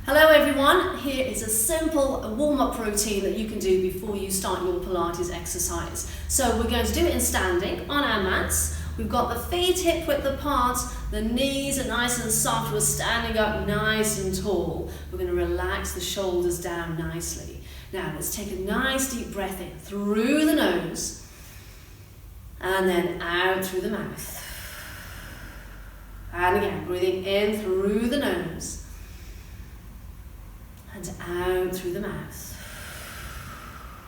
Hello everyone, here is a simple warm-up routine that you can do before you start your Pilates exercise. So we're going to do it in standing on our mats. We've got the feet hip width apart, the knees are nice and soft, we're standing up nice and tall. We're going to relax the shoulders down nicely. Now let's take a nice deep breath in through the nose and then out through the mouth. And again, breathing in through the nose and out through the mouth.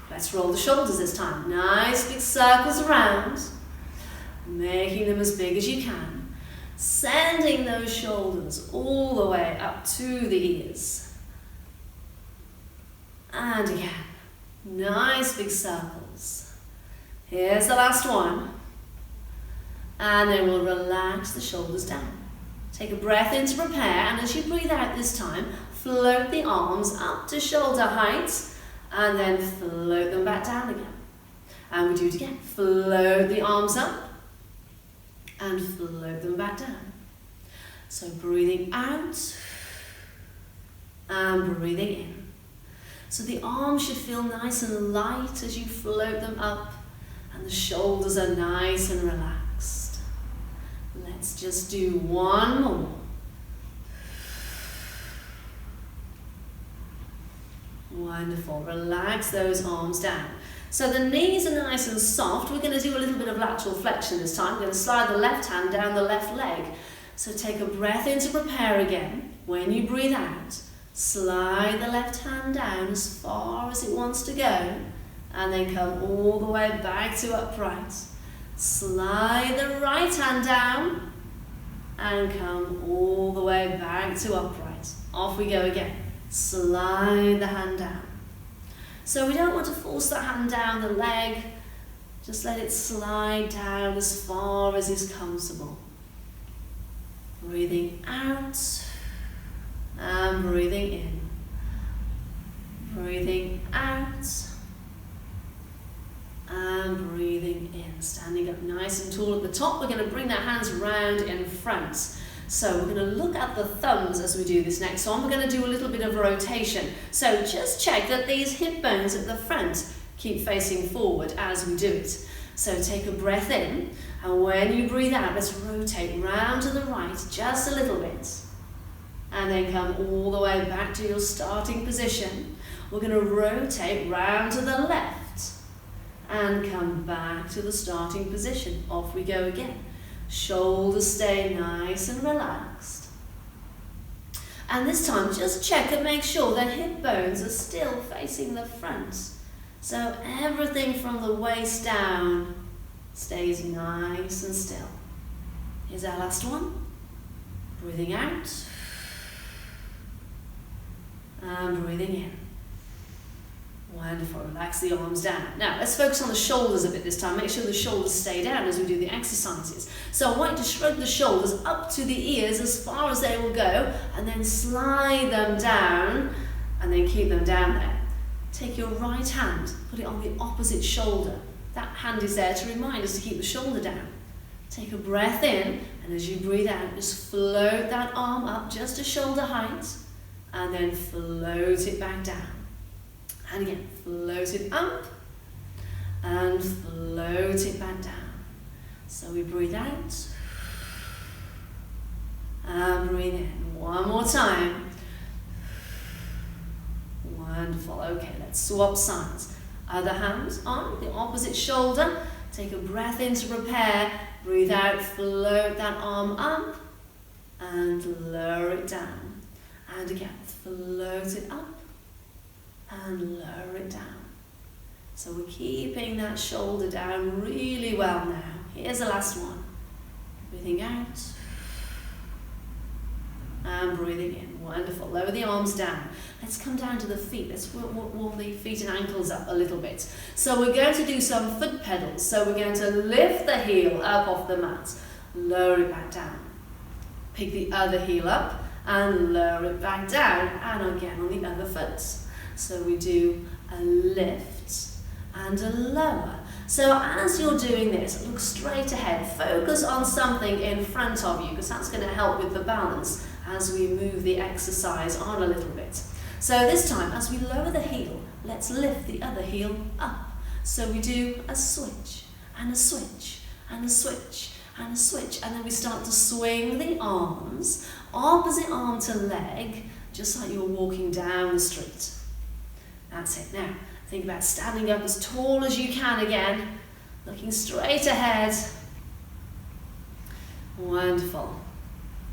Let's roll the shoulders this time. Nice big circles around, making them as big as you can. Sending those shoulders all the way up to the ears. And again, nice big circles. Here's the last one. And then we'll relax the shoulders down. Take a breath in to prepare, and as you breathe out this time, float the arms up to shoulder height and then float them back down again. And we do it again. Float the arms up and float them back down. So breathing out and breathing in. So the arms should feel nice and light as you float them up and the shoulders are nice and relaxed. Let's just do one more. Wonderful. Relax those arms down. So the knees are nice and soft. We're going to do a little bit of lateral flexion this time. We're going to slide the left hand down the left leg. So take a breath in to prepare again. When you breathe out, slide the left hand down as far as it wants to go and then come all the way back to upright. Slide the right hand down and come all the way back to upright. Off we go again. Slide the hand down. So we don't want to force that hand down the leg. Just let it slide down as far as is comfortable. Breathing out and breathing in. Breathing out and breathing in. Standing up nice and tall at the top. We're going to bring our hands round in front. So we're going to look at the thumbs as we do this next one. We're going to do a little bit of rotation. So just check that these hip bones at the front keep facing forward as we do it. So take a breath in, and when you breathe out, let's rotate round to the right just a little bit. And then come all the way back to your starting position. We're going to rotate round to the left and come back to the starting position. Off we go again. Shoulders stay nice and relaxed. And this time, just check and make sure that hip bones are still facing the front. So everything from the waist down stays nice and still. Here's our last one. Breathing out. And breathing in. Wonderful. Relax the arms down. Now, let's focus on the shoulders a bit this time. Make sure the shoulders stay down as we do the exercises. So I want you to shrug the shoulders up to the ears as far as they will go, and then slide them down, and then keep them down there. Take your right hand, put it on the opposite shoulder. That hand is there to remind us to keep the shoulder down. Take a breath in, and as you breathe out, just float that arm up just to shoulder height, and then float it back down. And again, float it up and float it back down. So we breathe out and breathe in. One more time. Wonderful. Okay, let's swap sides. Other hand on the opposite shoulder. Take a breath in to prepare. Breathe out, float that arm up and lower it down. And again, float it up and lower it down. So we're keeping that shoulder down really well now. Here's the last one. Breathing out and breathing in. Wonderful. Lower the arms down. Let's come down to the feet. Let's warm the feet and ankles up a little bit. So we're going to do some foot pedals. So we're going to lift the heel up off the mat, lower it back down. Pick the other heel up and lower it back down, and again on the other foot. So we do a lift and a lower. So as you're doing this, look straight ahead. Focus on something in front of you because that's going to help with the balance as we move the exercise on a little bit. So this time, as we lower the heel, let's lift the other heel up. So we do a switch, and a switch, and a switch, and a switch, and then we start to swing the arms, opposite arm to leg, just like you're walking down the street. That's it. Now, think about standing up as tall as you can again, looking straight ahead. Wonderful.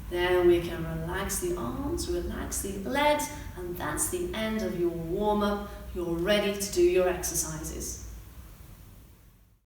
Then we can relax the arms, relax the legs, and that's the end of your warm-up. You're ready to do your exercises.